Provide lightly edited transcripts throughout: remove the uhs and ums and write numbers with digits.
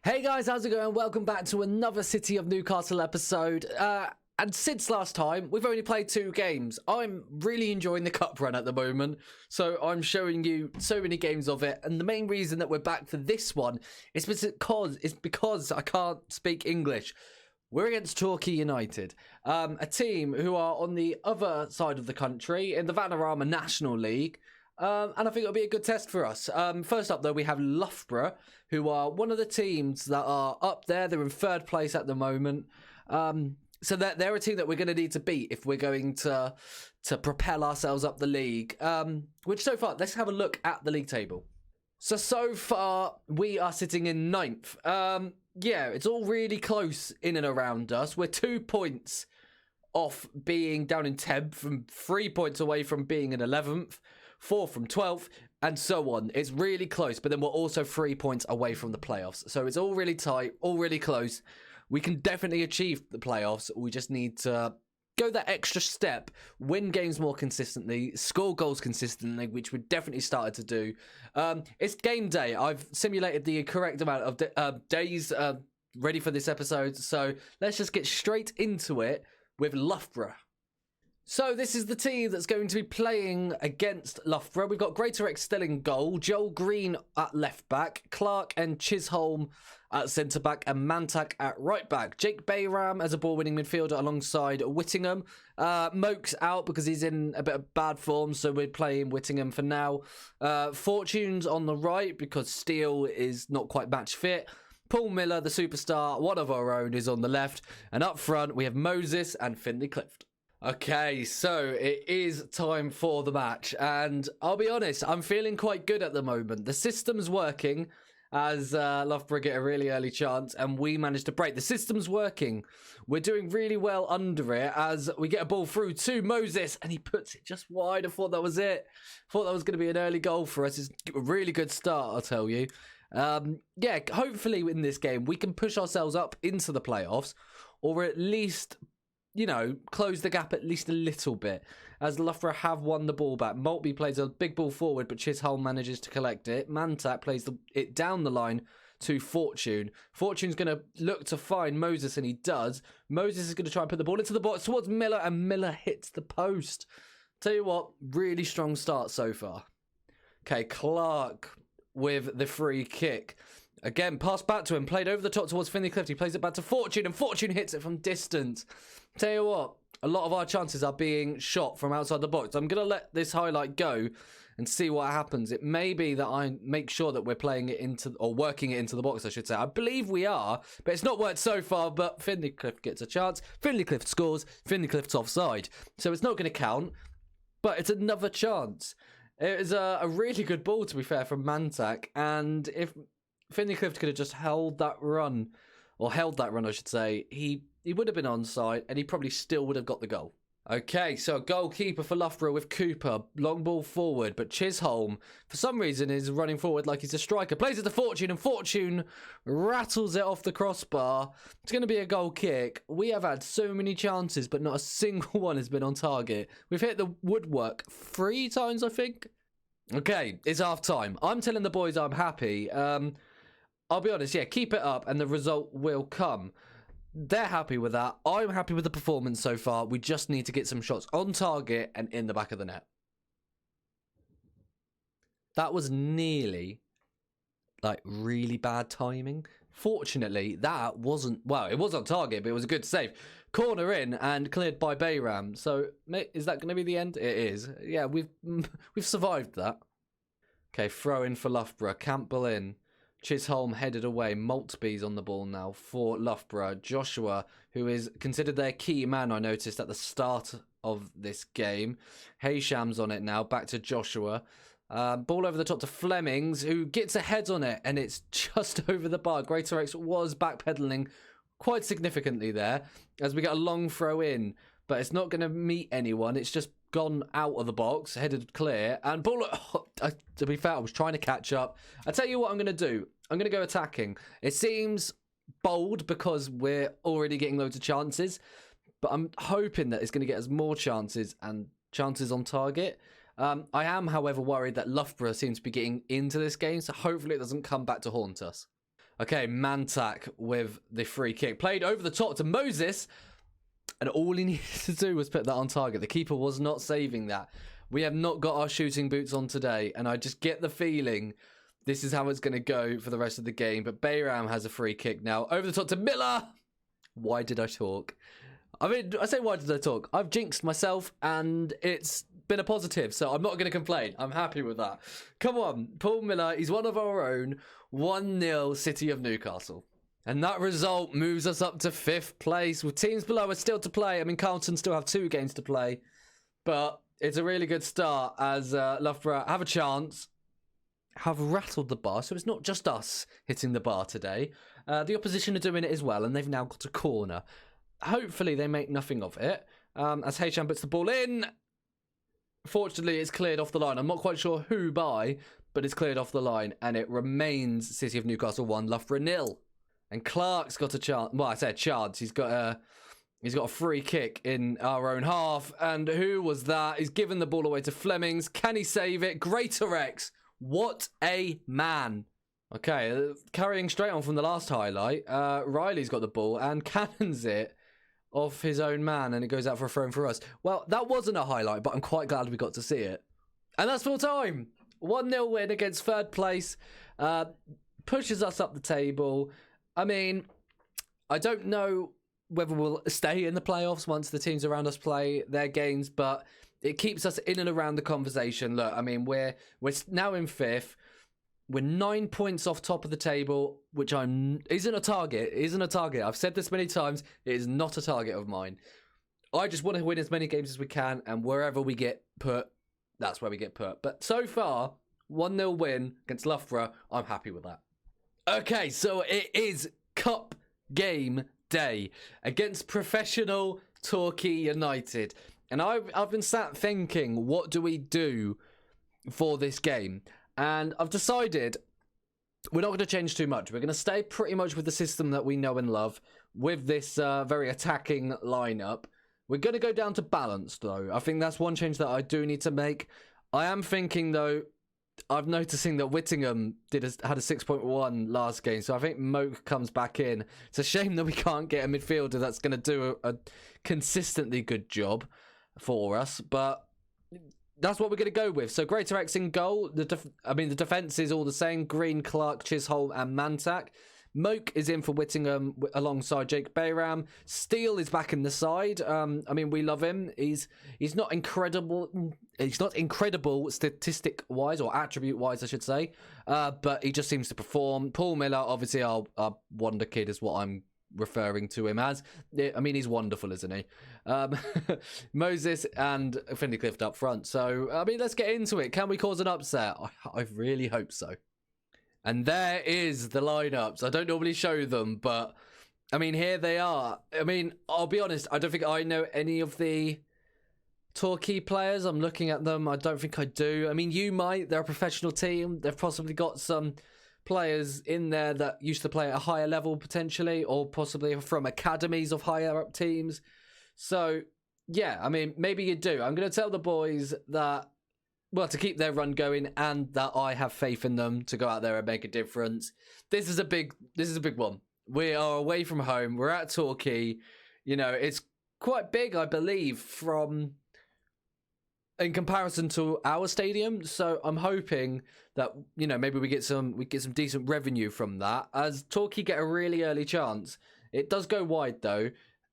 Hey guys, how's it going? Welcome back to another City of Newcastle episode. And since last time, we've only played 2 games. I'm really enjoying the cup run at the moment, so I'm showing you so many games of it. And the main reason that we're back for this one is because I can't speak English. We're against Torquay United, a team who are on the other side of the country in the Vanarama National League. And I think it'll be a good test for us. First up, though, we have Loughborough, who are one of the teams that are up there. They're in 3rd place at the moment. So they're a team that we're going to need to beat if we're going to propel ourselves up the league. Which so far, let's have a look at the league table. So far, we are sitting in 9th. Yeah, it's all really close in and around us. We're 2 points off being down in 10th, from 3 points away from being in 11th. 4 from 12th, and so on. It's really close, but then we're also 3 points away from the playoffs. So it's all really tight, all really close. We can definitely achieve the playoffs. We just need to go that extra step, win games more consistently, score goals consistently, which we definitely started to do. It's game day. I've simulated the correct amount of days ready for this episode. So let's just get straight into it with Loughborough. So this is the team that's going to be playing against Loughborough. We've got Greatorex still in goal, Joel Green at left back, Clark and Chisholm at centre back, and Mantak at right back. Jake Bayram as a ball winning midfielder alongside Whittingham. Moke's out because he's in a bit of bad form, so we're playing Whittingham for now. Fortune's on the right because Steele is not quite match fit. Paul Miller, the superstar, one of our own, is on the left, and up front we have Moses and Finley Clift. Okay, so it is time for the match, and I'll be honest, I'm feeling quite good at the moment. The system's working as Loughborough get a really early chance, and we managed to break. The system's working. We're doing really well under it as we get a ball through to Moses, and he puts it just wide. I thought that was it. Thought that was going to be an early goal for us. It's a really good start, I'll tell you. Yeah, hopefully in this game, we can push ourselves up into the playoffs, or at least, you know, close the gap at least a little bit, as Loughborough have won the ball back. Maltby plays a big ball forward, but Chisholm manages to collect it. Mantak plays it down the line to Fortune. Fortune's going to look to find Moses, and he does. Moses is going to try and put the ball into the box towards Miller, and Miller hits the post. Tell you what, really strong start so far. Okay, Clark with the free kick. Again, pass back to him, played over the top towards Finley Clift. He plays it back to Fortune, and Fortune hits it from distance. Tell you what, a lot of our chances are being shot from outside the box. I'm going to let this highlight go and see what happens. It may be that I make sure that we're playing it into, or working it into the box, I should say. I believe we are, but it's not worked so far, but Finley Clift gets a chance. Finley Clift scores. Finley Clift's offside. So it's not going to count, but it's another chance. It was a really good ball, to be fair, from Mantak, and if Finley Clift could have just held that run, I should say, he would have been onside, and he probably still would have got the goal. Okay, so goalkeeper for Loughborough with Cooper. Long ball forward, but Chisholm, for some reason, is running forward like he's a striker. Plays it to Fortune, and Fortune rattles it off the crossbar. It's going to be a goal kick. We have had so many chances, but not a single one has been on target. We've hit the woodwork 3 times, I think. Okay, it's half time. I'm telling the boys I'm happy. I'll be honest, yeah, keep it up and the result will come. They're happy with that. I'm happy with the performance so far. We just need to get some shots on target and in the back of the net. That was nearly, like, really bad timing. Fortunately, that wasn't, well, it was on target, but it was a good save. Corner in and cleared by Bayram. So, is that going to be the end? It is. Yeah, we've survived that. Okay, throw in for Loughborough. Campbell in. Chisholm headed away. Maltby's on the ball now for Loughborough. Joshua, who is considered their key man, I noticed at the start of this game. Haysham's on it now. Back to Joshua. Ball over the top to Flemings, who gets a head on it, and it's just over the bar. Greatorex was backpedaling quite significantly there, as we get a long throw in, but it's not going to meet anyone. It's just gone out of the box, headed clear, and ball. To be fair, I was trying to catch up. I tell you what I'm going to do. I'm going to go attacking. It seems bold because we're already getting loads of chances, but I'm hoping that it's going to get us more chances and chances on target. I am, however, worried that Loughborough seems to be getting into this game, so hopefully it doesn't come back to haunt us. Okay, Mantak with the free kick. Played over the top to Moses. And all he needed to do was put that on target. The keeper was not saving that. We have not got our shooting boots on today. And I just get the feeling this is how it's going to go for the rest of the game. But Bayram has a free kick now. Over the top to Miller. Why did I talk? I mean, I say why did I talk? I've jinxed myself and it's been a positive. So I'm not going to complain. I'm happy with that. Come on. Paul Miller. He's one of our own. 1-0 City of Newcastle. And that result moves us up to 5th place with teams below us still to play. I mean, Carlton still have 2 games to play. But it's a really good start as Loughborough have a chance, have rattled the bar. So it's not just us hitting the bar today. The opposition are doing it as well, and they've now got a corner. Hopefully they make nothing of it. As Heysham puts the ball in. Fortunately, it's cleared off the line. I'm not quite sure who by, but it's cleared off the line. And it remains City of Newcastle 1, Loughborough 0. And Clark's got a chance. Well, I said chance. He's got a free kick in our own half. And who was that? He's given the ball away to Flemings. Can he save it? Greater X. What a man. Okay, carrying straight on from the last highlight. Riley's got the ball and cannons it off his own man. And it goes out for a throw for us. Well, that wasn't a highlight, but I'm quite glad we got to see it. And that's full time. 1-0 win against 3rd place. Pushes us up the table. I mean, I don't know whether we'll stay in the playoffs once the teams around us play their games, but it keeps us in and around the conversation. Look, I mean, we're now in 5th. We're 9 points off top of the table, which isn't a target. I've said this many times. It is not a target of mine. I just want to win as many games as we can, and wherever we get put, that's where we get put. But so far, 1-0 win against Loughborough. I'm happy with that. Okay, so it is Cup game day against professional Torquay United. And I've been sat thinking, what do we do for this game? And I've decided we're not going to change too much. We're going to stay pretty much with the system that we know and love with this very attacking lineup. We're going to go down to balance, though. I think that's one change that I do need to make. I am thinking, though, I'm noticing that Whittingham had a 6.1 last game, so I think Moke comes back in. It's a shame that we can't get a midfielder that's going to do a consistently good job for us, but that's what we're going to go with. So Greater X in goal. The defence is all the same. Green, Clark, Chisholm and Mantak. Moke is in for Whittingham alongside Jake Bayram. Steele is back in the side. I mean, we love him. He's not incredible. He's not incredible statistic wise or attribute wise, I should say. But he just seems to perform. Paul Miller, obviously, our wonder kid is what I'm referring to him as. I mean, he's wonderful, isn't he? Moses and Finley Clift up front. So, I mean, let's get into it. Can we cause an upset? I really hope so. And there is the lineups. I don't normally show them, but I mean, here they are. I mean, I'll be honest, I don't think I know any of the Torquay players. I'm looking at them. I don't think I do. I mean, you might. They're a professional team. They've possibly got some players in there that used to play at a higher level potentially, or possibly from academies of higher up teams. So, yeah, I mean, maybe you do. I'm going to tell the boys that, well, to keep their run going, and that I have faith in them to go out there and make a difference. This is a big one. We are away from home. We're at Torquay. You know, it's quite big, I believe, in comparison to our stadium. So I'm hoping that, you know, maybe we get some decent revenue from that. As Torquay get a really early chance. It does go wide though,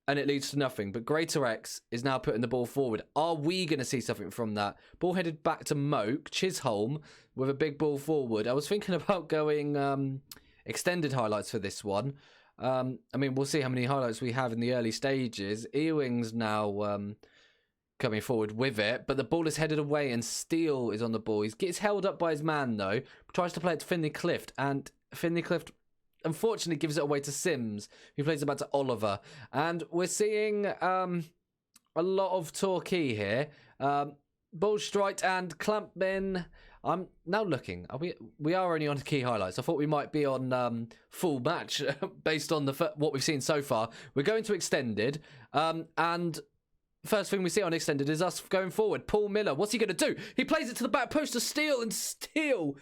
and it leads to nothing. But Greater X is now putting the ball forward. Are we going to see something from that? Ball headed back to Moke. Chisholm with a big ball forward. I was thinking about going extended highlights for this one. I mean, we'll see how many highlights we have in the early stages. Ewing's now coming forward with it, but the ball is headed away and Steele is on the ball. He gets held up by his man, though. Tries to play it to Finley Clift, and Finley Clift unfortunately gives it away to Sims, who plays it back to Oliver. And we're seeing a lot of Torquay here. Ball striked and Clampman. I'm now looking. We are only on key highlights. I thought we might be on full match based on what we've seen so far. We're going to extended, and first thing we see on extended is us going forward. Paul Miller, what's he going to do? He plays it to the back post to Steele, and Steele.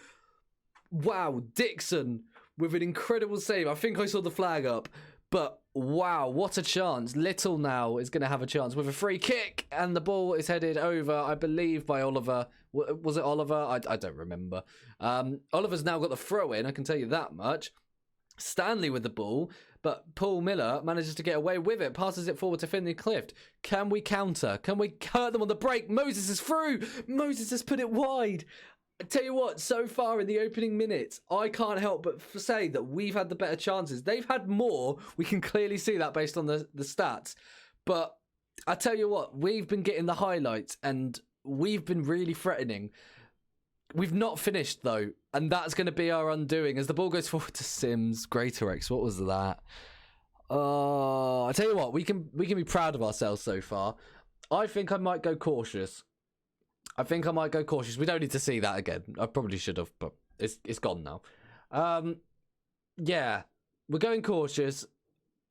Wow, Dixon with an incredible save. I think I saw the flag up. But wow, what a chance. Little now is going to have a chance with a free kick. And the ball is headed over, I believe, by Oliver. Was it Oliver? I don't remember. Oliver's now got the throw in, I can tell you that much. Stanley with the ball. But Paul Miller manages to get away with it. Passes it forward to Finley Clift. Can we counter? Can we hurt them on the break? Moses is through. Moses has put it wide. I tell you what, so far in the opening minutes, I can't help but say that we've had the better chances. They've had more. We can clearly see that based on the stats. But I tell you what, we've been getting the highlights and we've been really threatening. We've not finished, though, and that's going to be our undoing as the ball goes forward to Sims. Greatorex, what was that? I tell you what, we can be proud of ourselves so far. I think I might go cautious. We don't need to see that again. I probably should have, but it's gone now. Yeah, we're going cautious.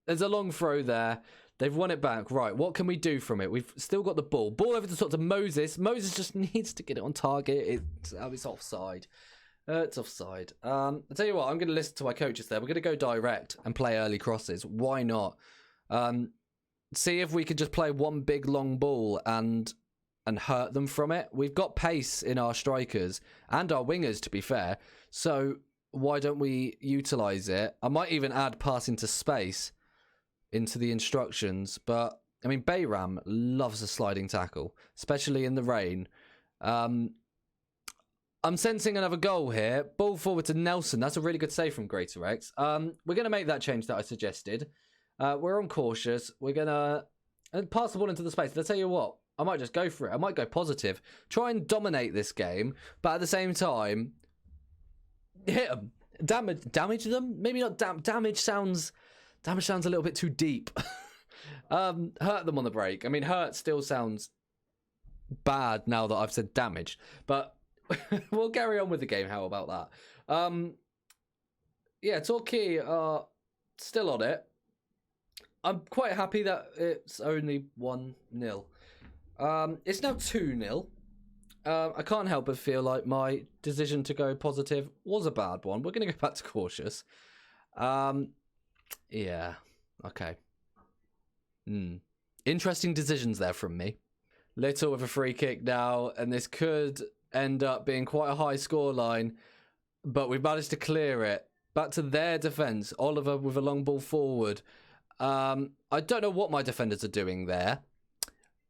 There's a long throw there. They've won it back. Right, what can we do from it? We've still got the ball. Ball over the top to Moses. Moses just needs to get it on target. It's offside. It's offside. I'll tell you what, I'm going to listen to my coaches there. We're going to go direct and play early crosses. Why not? See if we could just play one big long ball and hurt them from it. We've got pace in our strikers and our wingers, to be fair. So why don't we utilise it? I might even add pass into space into the instructions. But, I mean, Bayram loves a sliding tackle, especially in the rain. I'm sensing another goal here. Ball forward to Nelson. That's a really good save from Greatorex. We're going to make that change that I suggested. We're on cautious. We're going to pass the ball into the space. I'll tell you what. I might just go for it. I might go positive. Try and dominate this game, but at the same time, hit them. Damage them? Maybe not damage sounds a little bit too deep. Hurt them on the break. I mean, hurt still sounds bad now that I've said damage, but we'll carry on with the game. How about that? Yeah, Torquay are still on it. I'm quite happy that it's only 1-0. It's now 2-0. I can't help but feel like my decision to go positive was a bad one. We're going to go back to cautious. Yeah. Okay. Interesting decisions there from me. Little with a free kick now, and this could end up being quite a high scoreline, but we've managed to clear it. Back to their defence. Oliver with a long ball forward. I don't know what my defenders are doing there,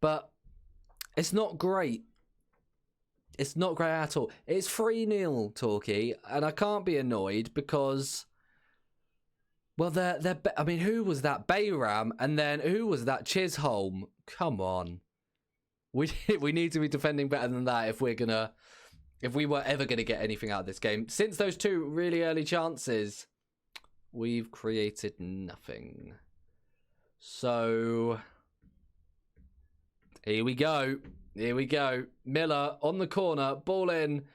but it's not great. It's not great at all. It's 3-0, Torquay, and I can't be annoyed because, well, I mean, who was that? Bayram, and then who was that? Chisholm. Come on. We need to be defending better than that if we were ever gonna get anything out of this game. Since those two really early chances, we've created nothing. So here we go. Miller on the corner, ball in,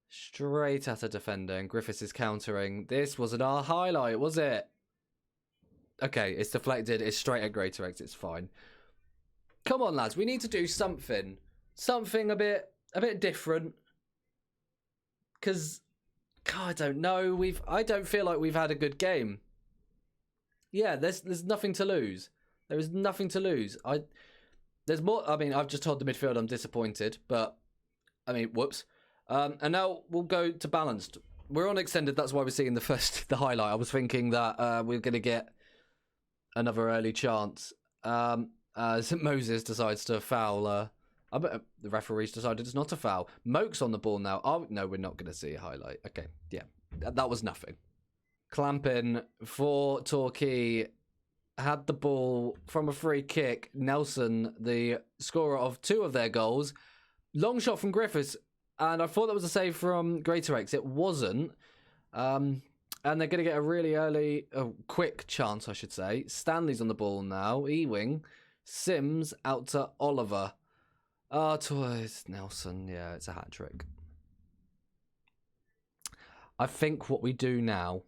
straight at a defender, and Griffiths is countering. This wasn't our highlight, was it? Okay, it's deflected. It's straight at Greatorex. It's fine. Come on, lads. We need to do something. Something a bit different. Because, God, I don't know. I don't feel like we've had a good game. Yeah, there's nothing to lose. There is nothing to lose. There's more. I mean, I've just told the midfield I'm disappointed, but I mean, whoops. And now we'll go to balanced. We're on extended. That's why we're seeing the highlight. I was thinking that we're going to get another early chance. St. Moses decides to foul. I bet the referee's decided it's not a foul. Moke's on the ball now. Oh no, we're not going to see a highlight. Okay, yeah, that was nothing. Clamping for Torquay had the ball from a free kick. Nelson, the scorer of 2 of their goals. Long shot from Griffiths, and I thought that was a save from Greatorex. It wasn't. And they're going to get a really quick chance, I should say. Stanley's on the ball now. Ewing. Sims out to Oliver. Towards Nelson. Yeah, it's a hat-trick. I think what we do now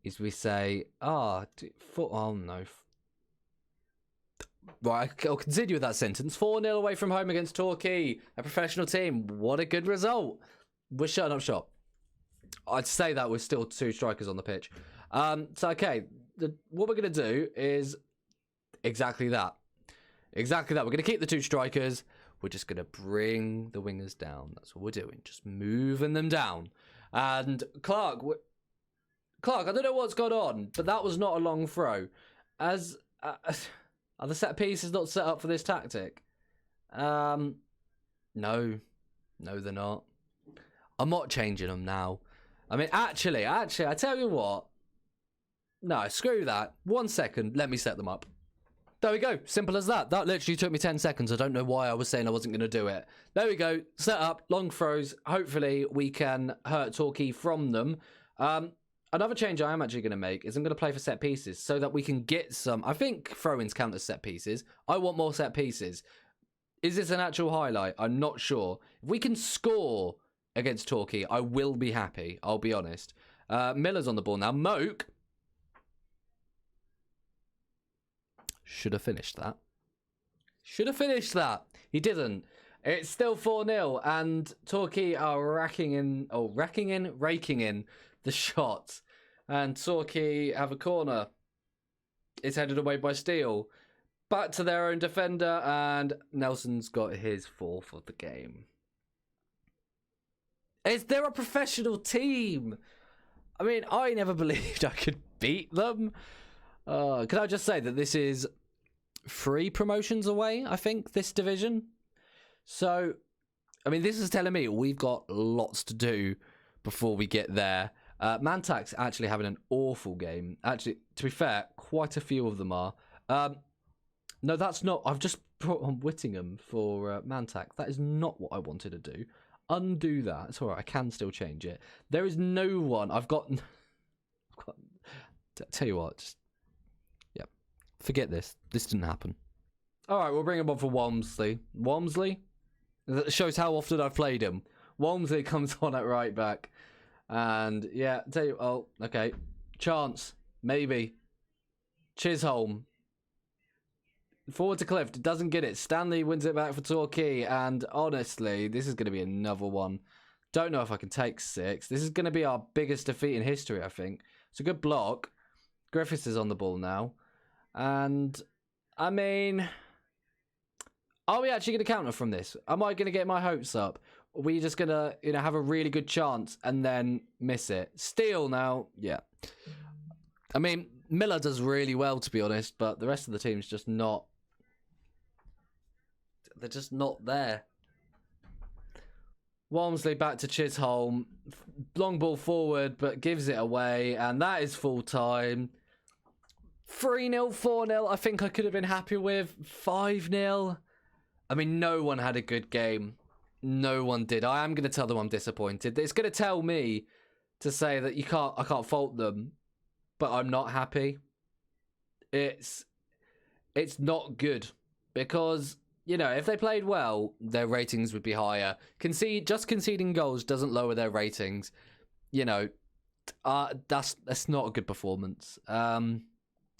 is we say, oh no. Right, I'll continue with that sentence. 4-0 away from home against Torquay, a professional team. What a good result. We're shutting up shop. I'd say that with still 2 strikers on the pitch. Okay, what we're going to do is exactly that. Exactly that. We're going to keep the 2 strikers. We're just going to bring the wingers down. That's what we're doing. Just moving them down. And Clark, I don't know what's gone on, but that was not a long throw. Are the set pieces not set up for this tactic? No, they're not. I'm not changing them now. I mean, actually, I tell you what. No, screw that. 1 second, let me set them up. There we go. Simple as that. That literally took me 10 seconds. I don't know why I was saying I wasn't going to do it. There we go. Set up. Long throws. Hopefully, we can hurt Torquay from them. Another change I am actually going to make is I'm going to play for set pieces so that we can get some... I think throw-ins count as set pieces. I want more set pieces. Is this an actual highlight? I'm not sure. If we can score against Torquay, I will be happy. I'll be honest. Miller's on the ball now. Moke... should have finished that. He didn't. It's still 4-0, and Torquay are raking in the shots. And Torquay have a corner. It's headed away by Steele. Back to their own defender, and Nelson's got his 4th of the game. They're a professional team. I mean, I never believed I could beat them. Can I just say that this is 3 promotions away, I think, this division. So, I mean, this is telling me we've got lots to do before we get there. Mantak's actually having an awful game. Actually, to be fair, quite a few of them are. No, that's not... I've just brought on Whittingham for Mantak. That is not what I wanted to do. Undo that. It's all right. I can still change it. There is no one. I've got... Tell you what, just... forget this. This didn't happen. All right, we'll bring him on for Walmsley. Walmsley? That shows how often I've played him. Walmsley comes on at right back. And, yeah, tell you... Oh, okay. Chance. Maybe. Chisholm. Forward to Clift. Doesn't get it. Stanley wins it back for Torquay. And, honestly, this is going to be another one. Don't know if I can take 6. This is going to be our biggest defeat in history, I think. It's a good block. Griffiths is on the ball now. And, I mean, are we actually going to counter from this? Am I going to get my hopes up? Are we just going to, have a really good chance and then miss it? Steele now, yeah. I mean, Miller does really well, to be honest, but the rest of the team's just not. They're just not there. Walmsley back to Chisholm. Long ball forward, but gives it away, and that is full time. 3-0, 4-0, I think I could have been happy with. 5-0. I mean, no one had a good game. No one did. I am going to tell them I'm disappointed. It's going to tell me to say that I can't fault them, but I'm not happy. It's not good because, if they played well, their ratings would be higher. Just conceding goals doesn't lower their ratings. That's not a good performance.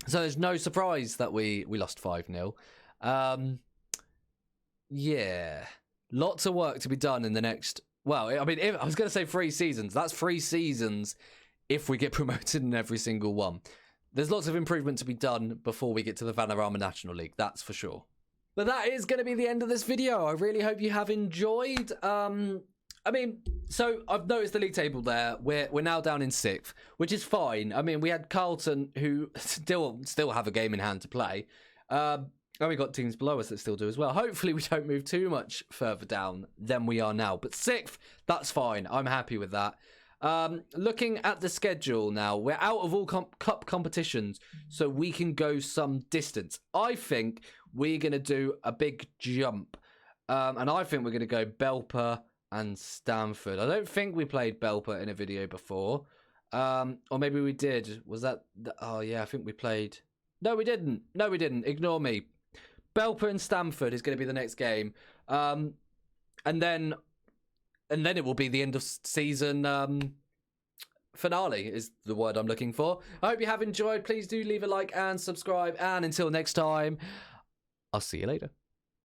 So there's no surprise that we lost 5-0. Yeah. Lots of work to be done in the next... Well, I mean, I was going to say 3 seasons. That's 3 seasons if we get promoted in every single one. There's lots of improvement to be done before we get to the Vanarama National League. That's for sure. But that is going to be the end of this video. I really hope you have enjoyed. I mean, so I've noticed the league table there. We're now down in 6th, which is fine. I mean, we had Carlton, who still have a game in hand to play. And we got teams below us that still do as well. Hopefully, we don't move too much further down than we are now. But 6th, that's fine. I'm happy with that. Looking at the schedule now, we're out of all cup competitions, so we can go some distance. I think we're going to do a big jump. And I think we're going to go Belper and Stamford. I don't think we played Belper in a video before. Or maybe we did. Was that... Oh, yeah, I think we played... No, we didn't. Ignore me. Belper and Stamford is going to be the next game. And then it will be the end of season finale is the word I'm looking for. I hope you have enjoyed. Please do leave a like and subscribe. And until next time, I'll see you later.